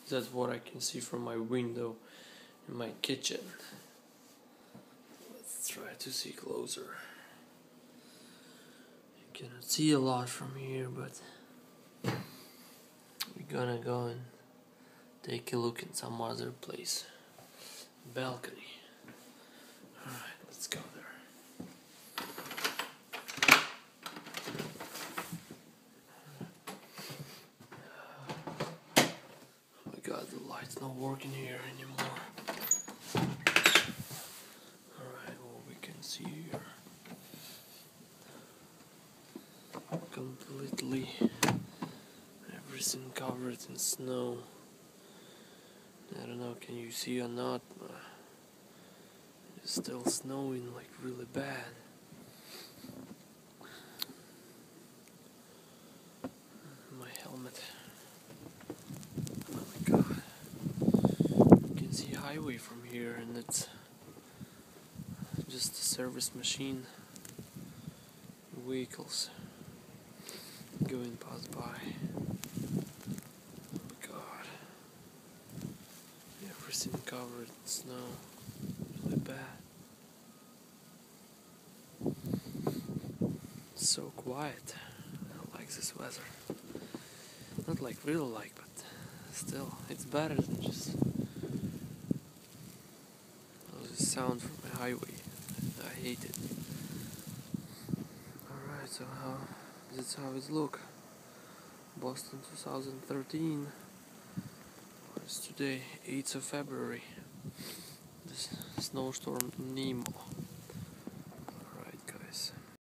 That's what I can see from my window in my kitchen. Let's try to see closer. You cannot see a lot from here, but we're gonna go and take a look in some other place. Balcony. Alright, let's go there. Oh my god, the light's not working here anymore. Alright, what we can see here. Completely everything covered in snow. I don't know, can you see or not? It's still snowing like really bad. My helmet. Oh my god. You can see highway from here, and it's just a service machine. Vehicles going past by. Oh my god. Everything covered in snow. Really bad. It's so quiet. I like this weather. Not like real like, but still, it's better than just all this sound from the highway. I hate it. Alright, so that's how it look. Boston 2013. It's today, 8th of February. This Snowstorm Nemo.